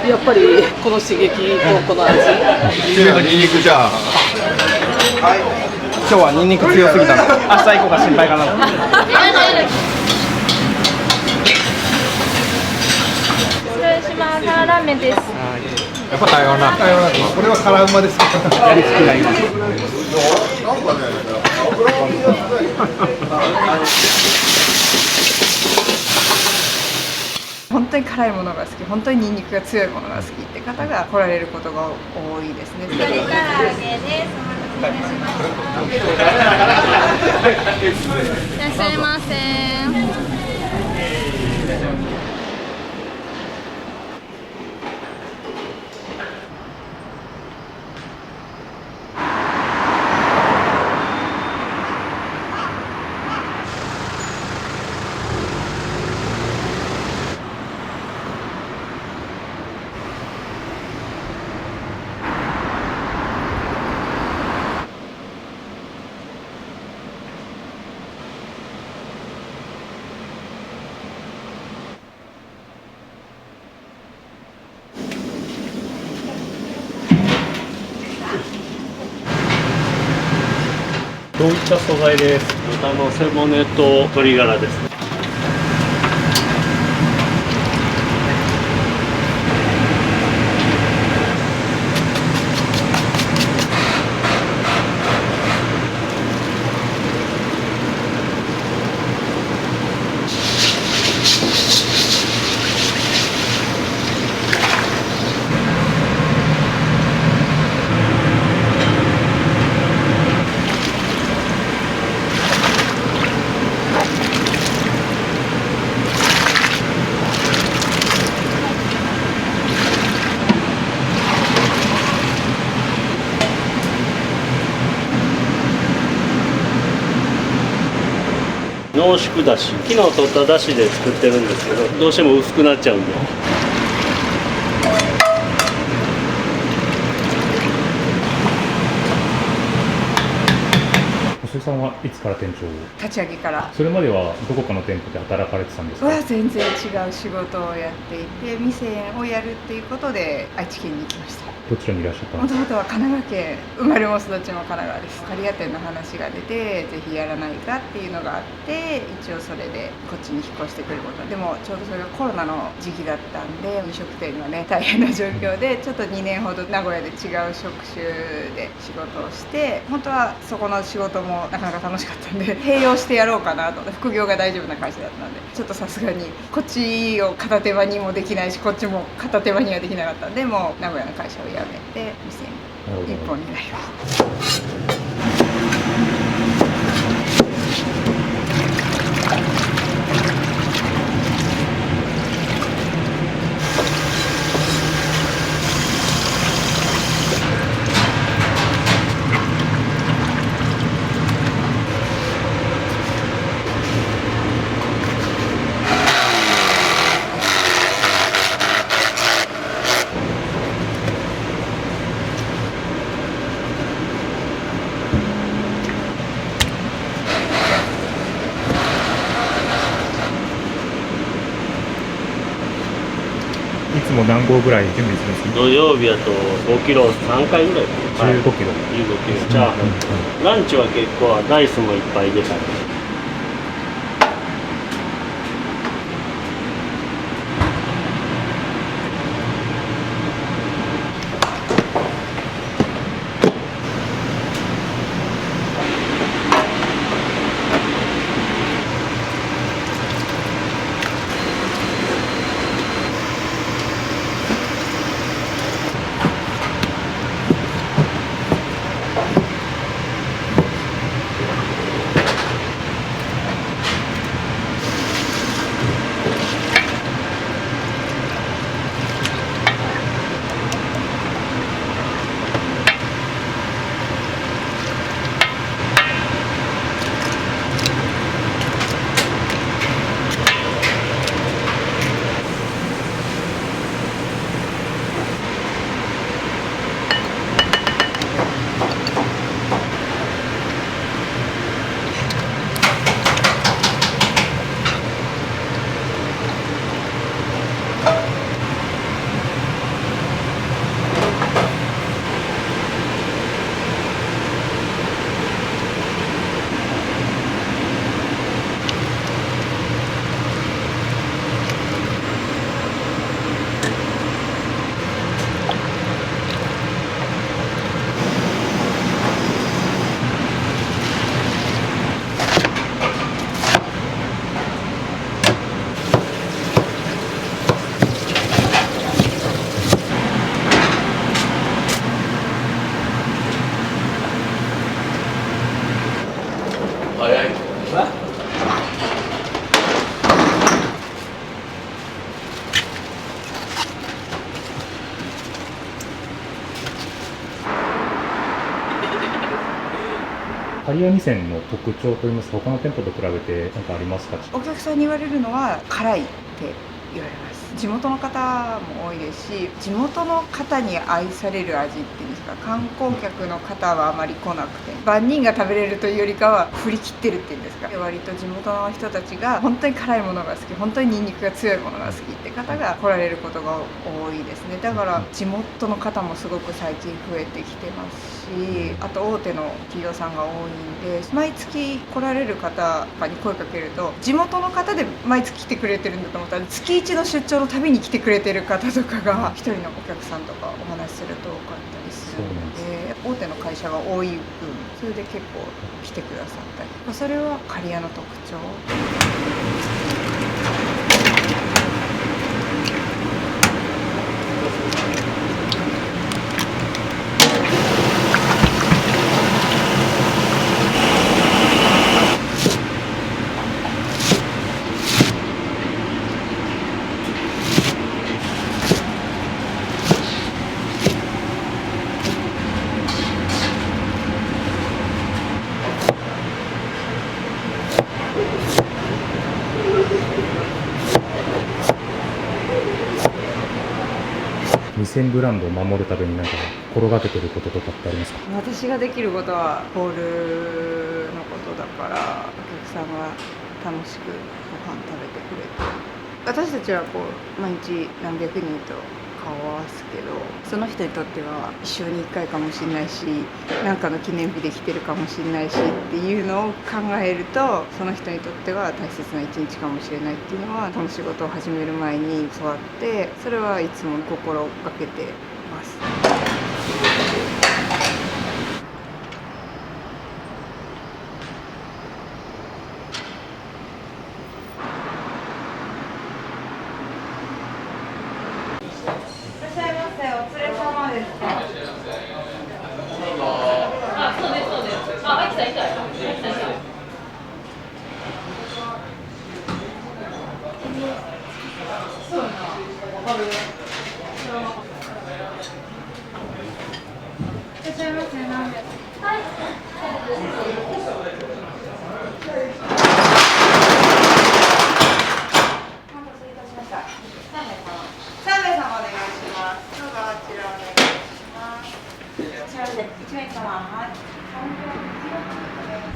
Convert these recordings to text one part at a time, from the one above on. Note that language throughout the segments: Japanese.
やっぱりこの刺激とこの味。強いのニンニクじゃあ。今日はニンニク強すぎたの。明日以降が心配かな。失礼します。ラーメンです。やっぱ台湾ラーメン。これは辛うまです。やりすぎない今。本当に辛いものが好き、本当にニンニクが強いものが好きって方が来られることが多いですね。唐揚げです。お待たせしました。いらっしゃいませ。どういった素材です？豚の背骨と鶏ガラです。濃縮だし、昨日取っただしで作ってるんですけど、どうしても薄くなっちゃうんで。細井さんはいつから店長を？立ち上げからそれまではどこかの店舗で働かれてたんですか？は全然違う仕事をやっていて、店をやるっていうことで愛知県に行きました。どちらにいらっしゃったんですか？もともとは神奈川県、生まれも育ちも神奈川です。刈谷店の話が出て、ぜひやらないかっていうのがあって、一応それでこっちに引っ越してくることでも、ちょうどそれがコロナの時期だったんで、飲食店がね大変な状況で、ちょっと2年ほど名古屋で違う職種で仕事をして、本当はそこの仕事もなかなか楽しかったんで併用してやろうかなと。副業が大丈夫な会社だったんで、ちょっとさすがにこっちを片手間にもできないし、こっちも片手間にはできなかったんで、もう名古屋の会社を辞めて店に一本になりました。いつも何合ぐらい準備するんですか？土曜日やと5キロ3回ぐらい。15キロ。15キロ。チャーハン。ランチは結構ライスもいっぱい出たり。刈谷味仙の特徴といいますか、他の店舗と比べて何かありますか？お客さんに言われるのは辛いって言われます。地元の方も多いですし、地元の方に愛される味っていうんですか、観光客の方はあまり来なくて、万人が食べれるというよりかは振り切ってるっていうんですか、割と地元の人たちが本当に辛いものが好き、本当にニンニクが強いものが好きって方が来られることが多いですね。だから地元の方もすごく最近増えてきてますし、あと大手の企業さんが多いんで、毎月来られる方に声かけると、地元の方で毎月来てくれてるんだと思ったら、月1の出張の旅に来てくれてる方とかが一人のお客さんとかお話しすると多かったりするので、大手の会社が多い分、それで結構来てくださったり、それは刈谷の特徴。味仙ブランドを守るために何か心がけてることとかってありますか？私ができることはホールのことだから、お客さんが楽しくご飯食べてくれて、私たちはこう毎日何百人と顔を合わすけど、その人にとっては一生に1回かもしれないし、何かの記念日で来てるかもしれないしっていうのを考えると、その人にとっては大切な一日かもしれないっていうのは、この仕事を始める前に教わって、それはいつも心がけてます。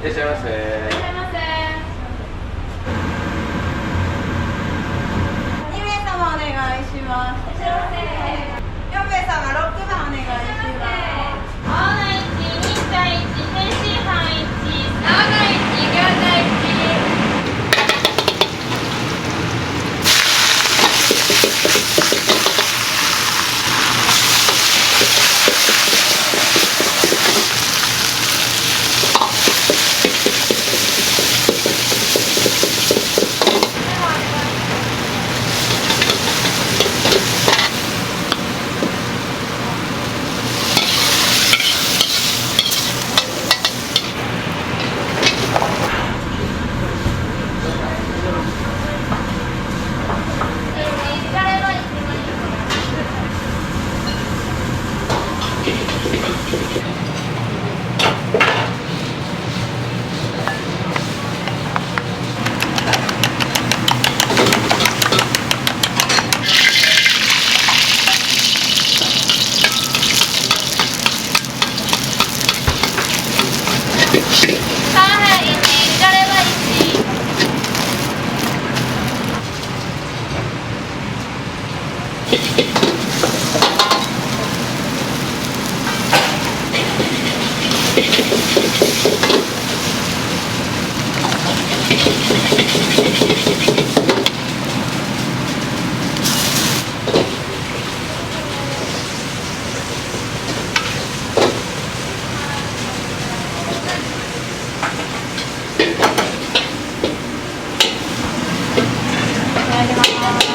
いらっしゃいませ。2名様お願いします。4名様6番お願いします。青が1、日が1、天津飯1、青が1、餃子1。いただきます。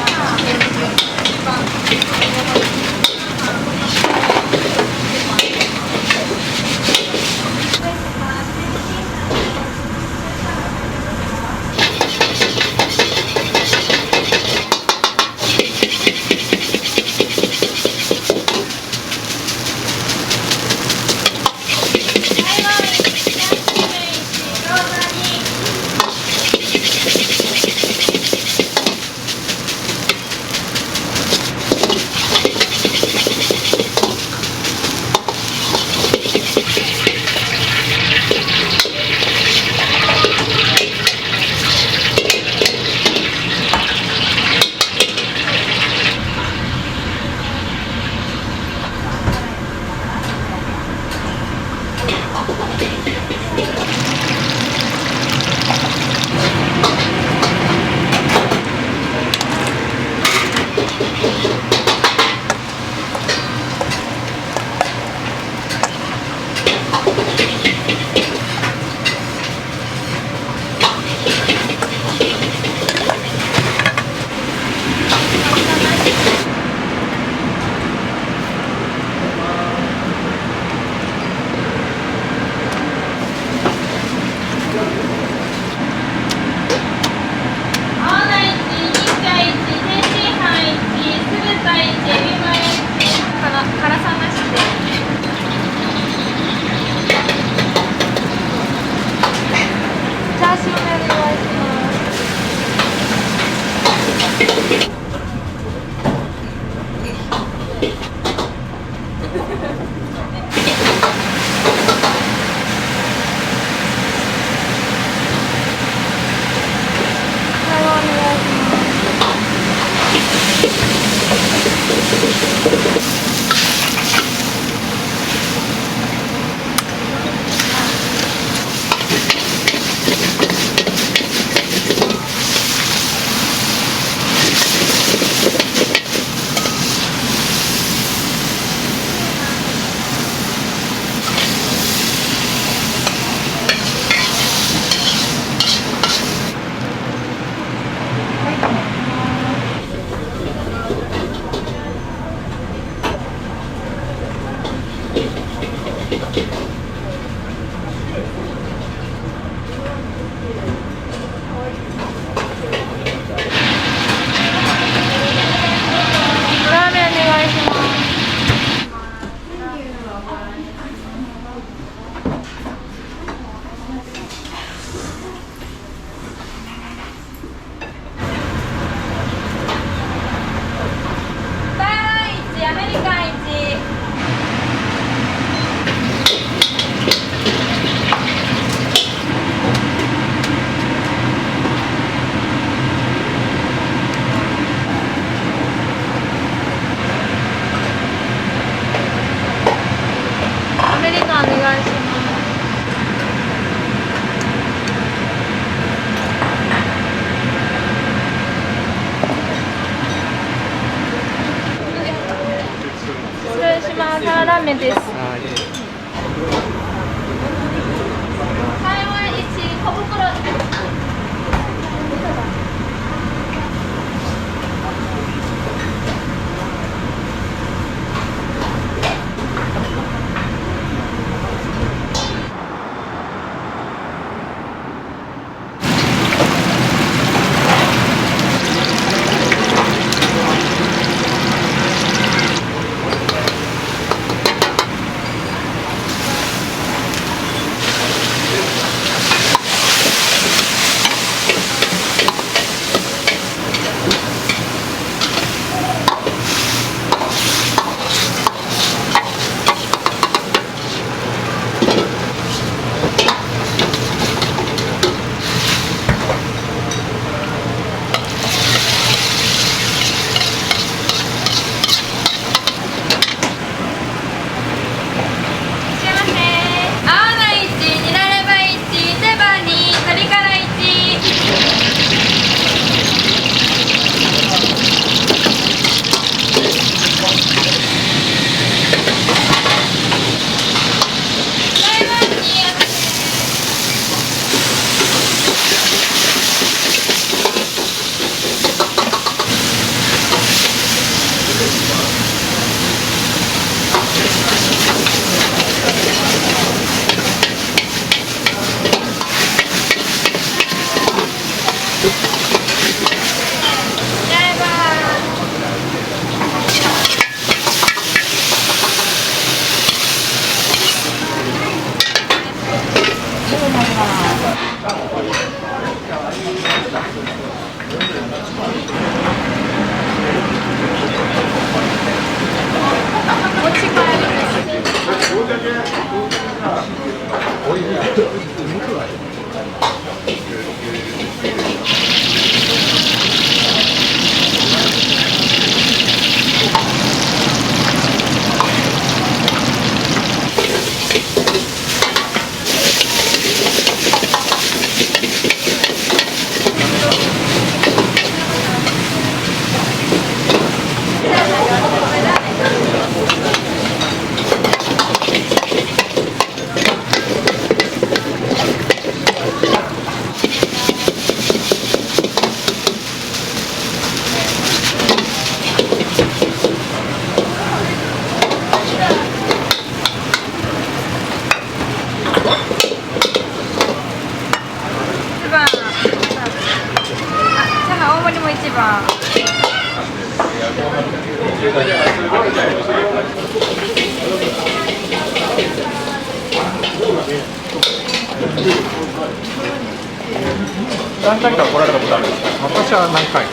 ラーメンです。台湾一小袋。何回か来られたことあるんですか？私は何回か。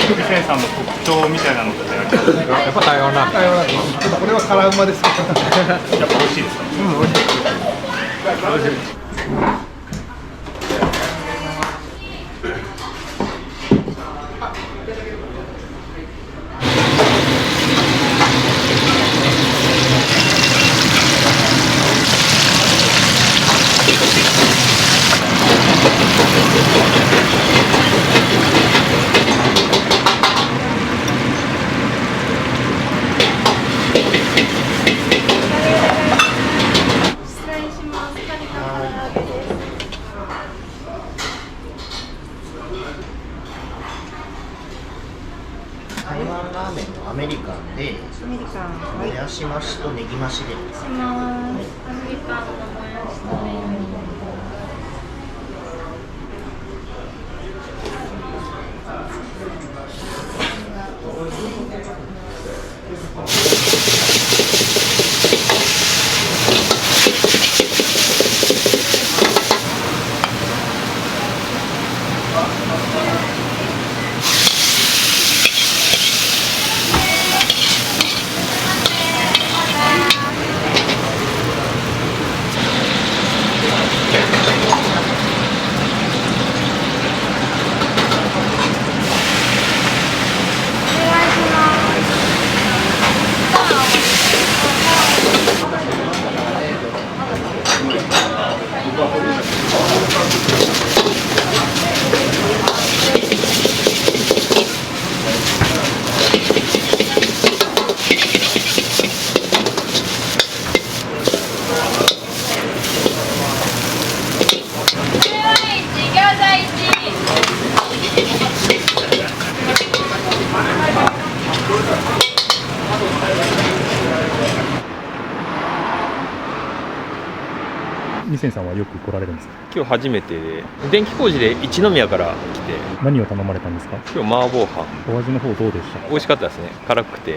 福生さんの特徴みたいなのってありますか？やっぱ台湾ラーメン。これは辛うまですけど。やっぱ美味しいですか？美味しい。美味しい。台湾ラーメンのアメリカンで、アメリカン、もやし増しとネギ増しで。します。アメリカンのもやしとネギ。二千さんはよく来られるんですか？今日初めてで、電気工事で一宮から来て、何を頼まれたんですか？今日麻婆飯。お味の方どうでした？美味しかったですね。辛くて。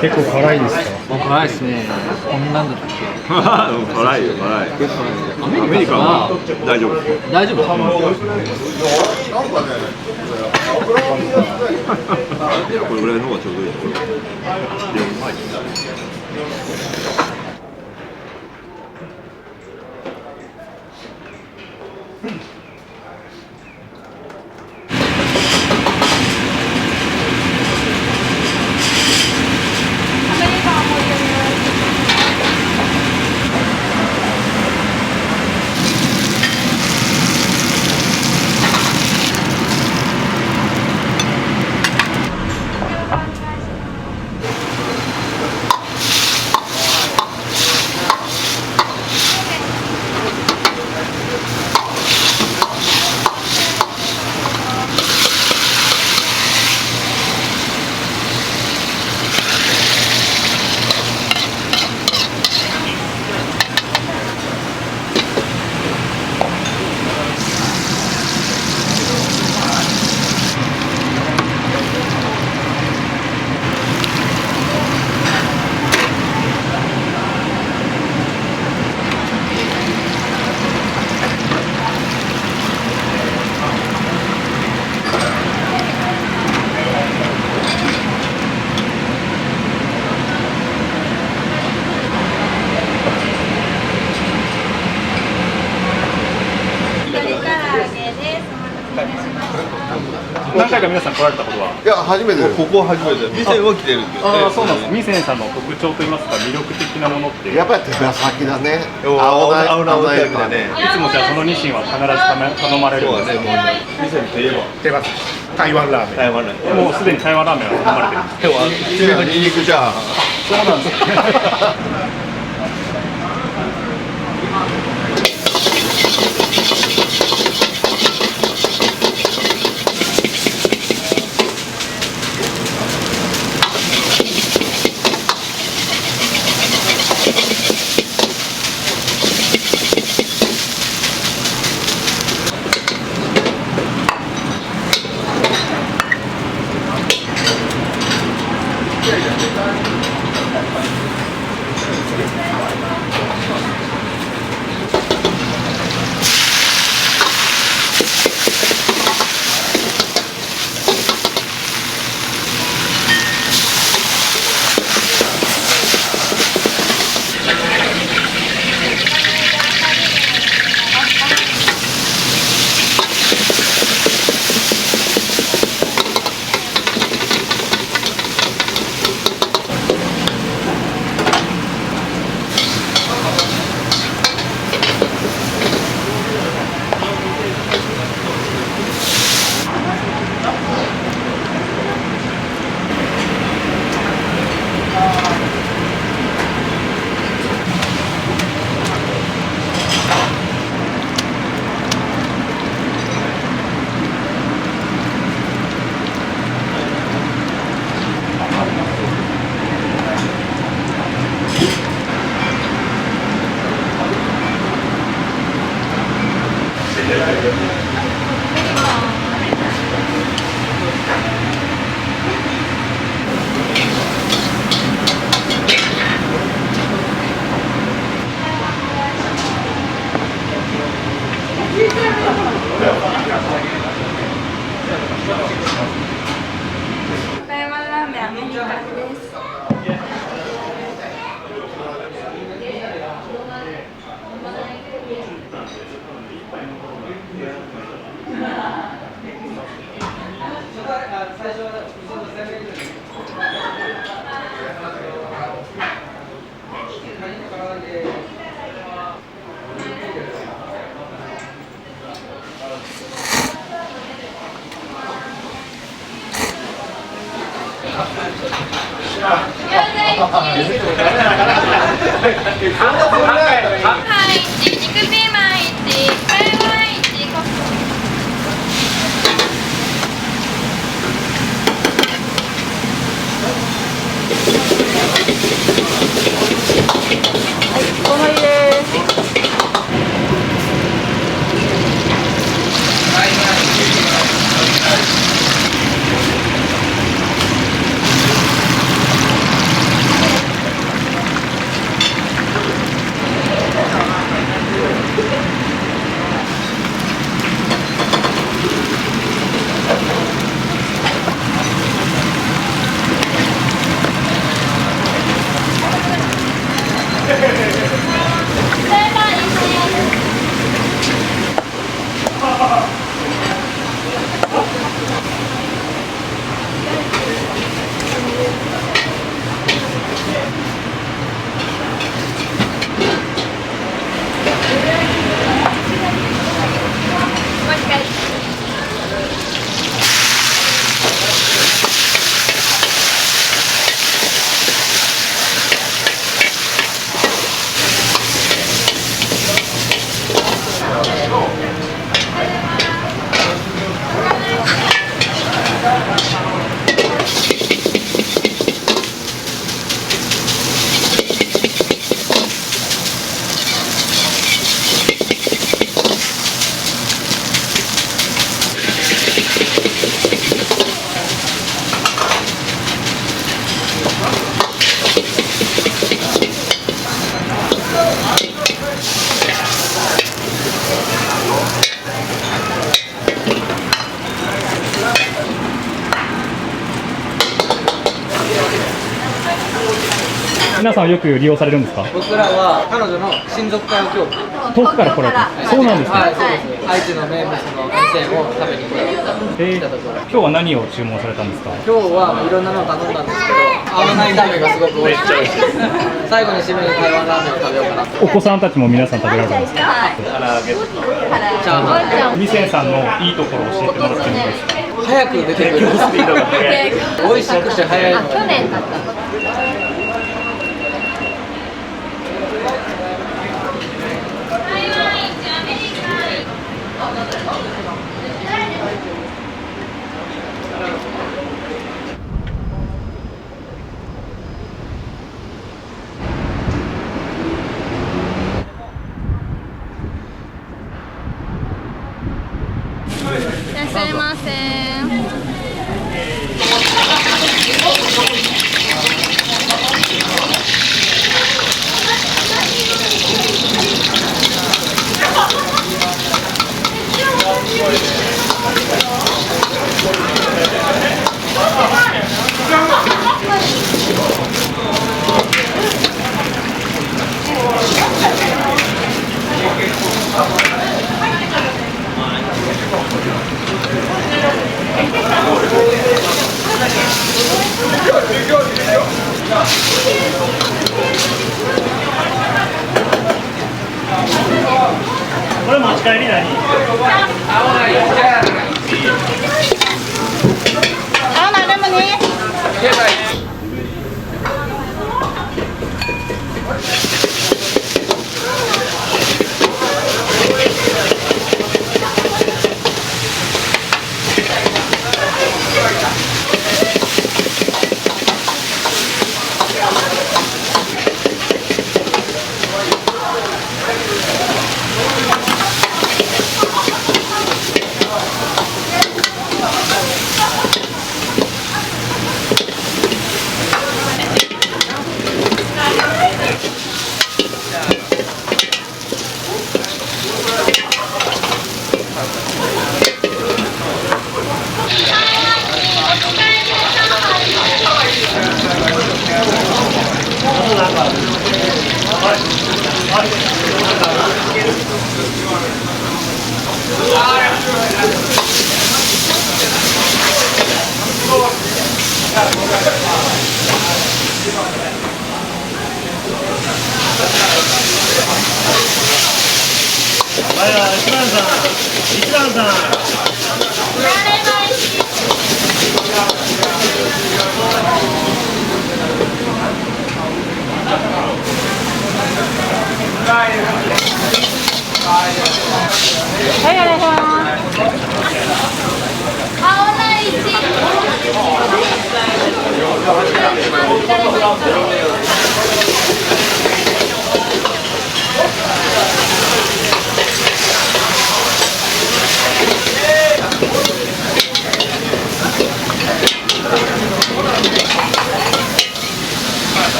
結構辛いですか？辛いですね。こんなんだったっけ？辛いよ、辛い。アメリカは大丈夫。大丈夫。これぐらいの方がちょうどいい。何回か皆さん来られたことは？いや、初めてです。ここは初めて。店は来てるけど。ああ、そうなんです。ミセンさんの特徴といいますか魅力的なものって。やっぱり手羽先だね。青菜焼きだね。いつもじゃあそのニシンは必ず頼まれるんですね。店といえば手羽先。台湾ラーメン。台湾ラーメン。もうすでに台湾ラーメンは頼まれてるんです。普通のニンニクチャーハン。そうなんですね。台湾ラーメンアメリカンです。はい、肉ピーマン1、台湾1、おはようです。皆さんよく利用されるんですか？僕らは彼女の親族会を今日遠くから来られた。そうなんですね。はい、そうです。愛知の名物の店を食べに来られた。今日は何を注文されたんですか？今日はいろんなのを頼んだんですけど、合わないラーメンがすごく美味しいです。最後に締めに台湾ラーメンを食べようかなと。お子さんたちも皆さん食べられるんですか？チャーハン。ミセンさんのいいところを教えてもらってもいいですか？早く出てくるスピードが速い。美味しくして早いのが。去年だった。いらっしゃいませ。これ持ち帰り何？青菜でもね。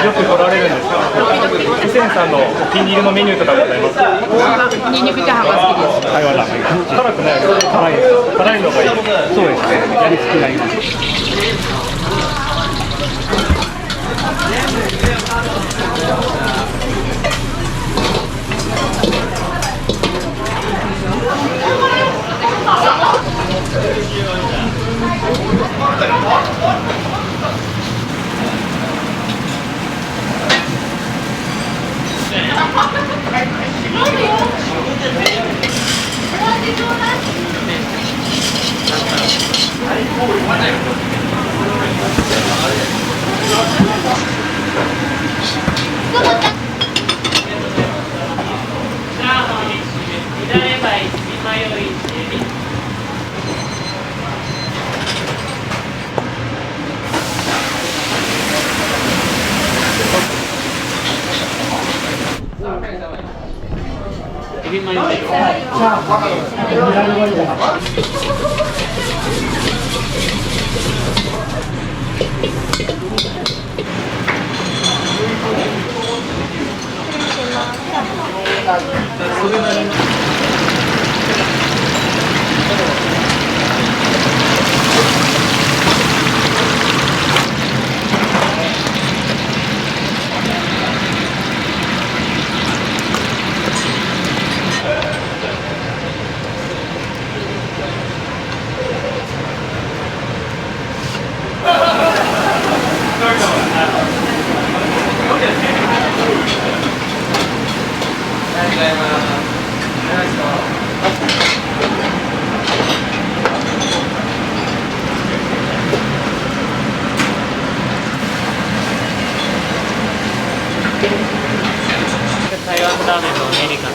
よく来られるんですか？伊勢さんのお気に入りのメニューとかございますか？ニンニクチャーハンが好きです。台湾ラーメン。辛くないです。辛いです。辛いのがいい。そうですね。やりつきになります。台湾ラーメンのアメリカン。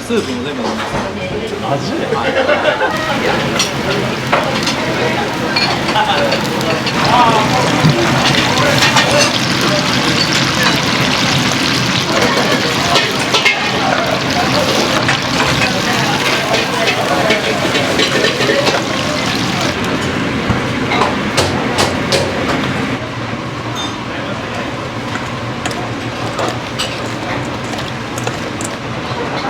スープも全部飲みます。マジで？お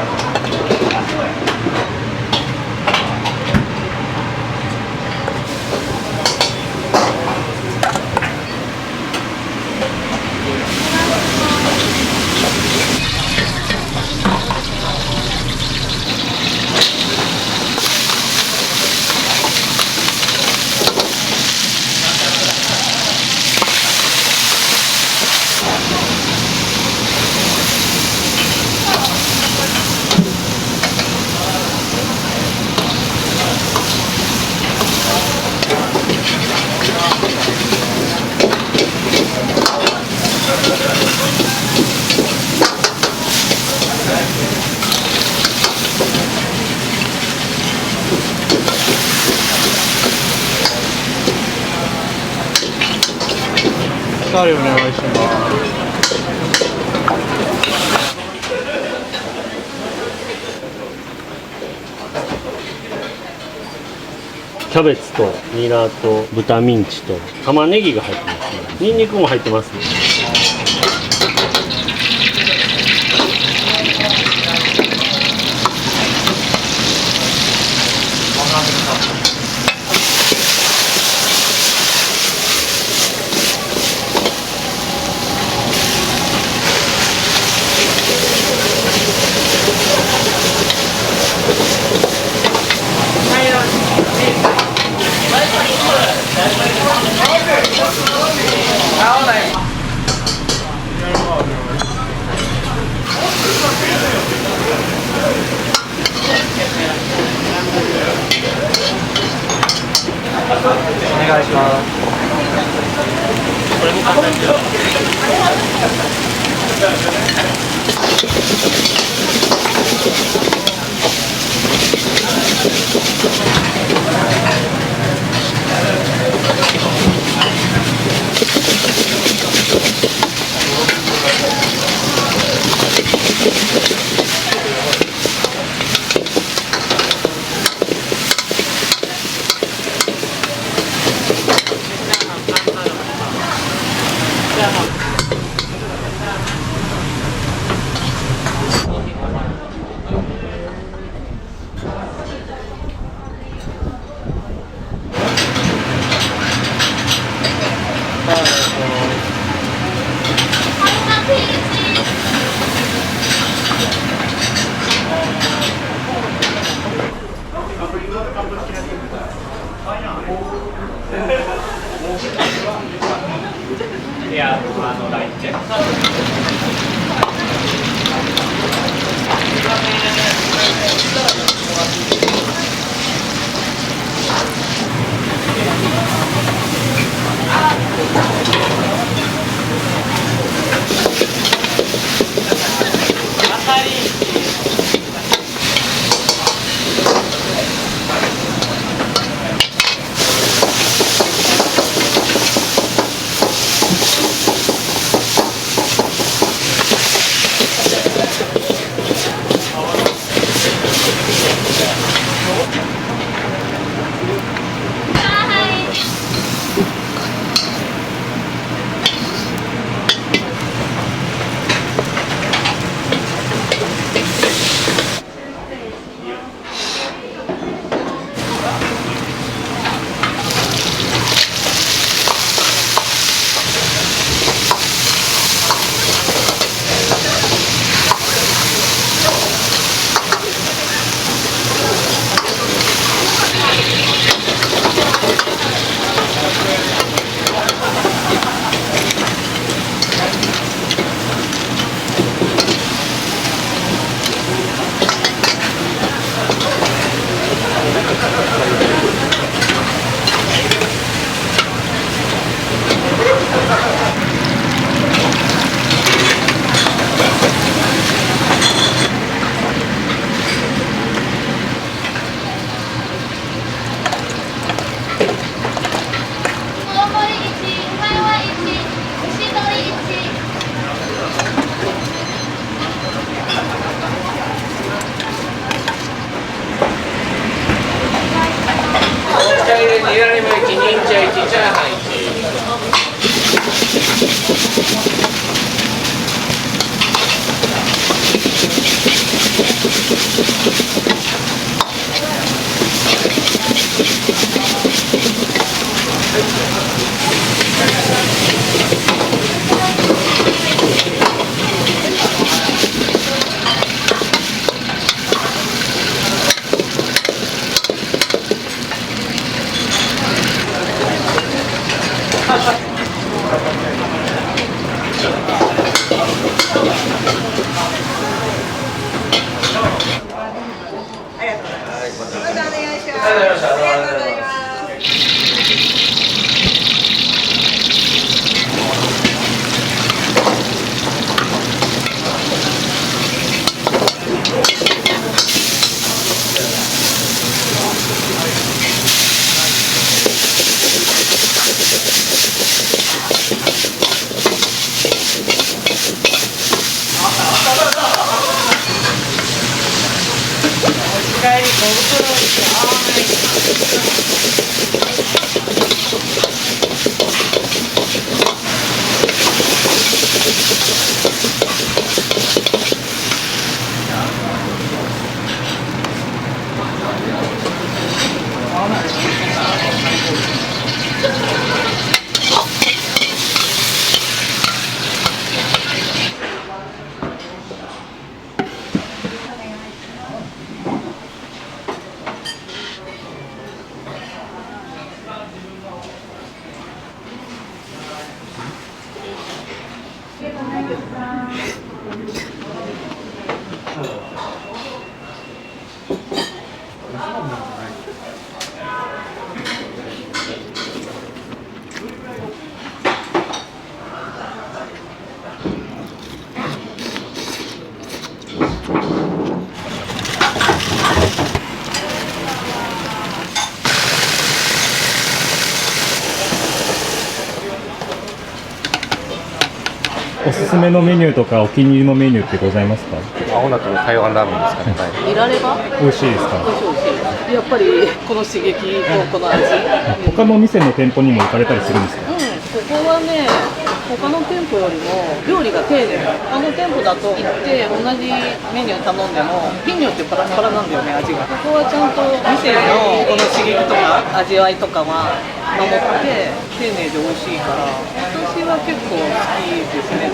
サリお願いします。キャベツとニラと豚ミンチと玉ねぎが入ってますね。ニンニクも入ってますね。お願いします。これも簡単に。いや、LINE チェック。おすすめのメニューとかお気に入りのメニューってございますか？青菜と台湾ラーメンですかね。見られば美味しいですか？美味しい美味しい。やっぱりこの刺激とこの味。他の店の店舗にも行かれたりするんですか？ここはね、他の店舗よりも料理が丁寧。他の店舗だと行って同じメニュー頼んでも日によってパラパラなんだよね、味が。ここはちゃんと店のこの刺激とか味わいとかは守って丁寧で美味しいから、私は結構好きですね。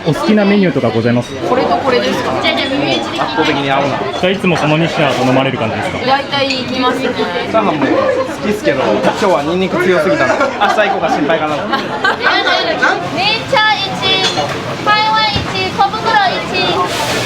お好きなメニューとかございますか？これとこれですか？圧倒的に青菜。いつもその2品頼まれる感じですか？大体行きますね。チャーハンも好きですけど、今日はニンニク強すぎたので、明日以降が心配かなと。ネイチャー1、台湾1、小袋1。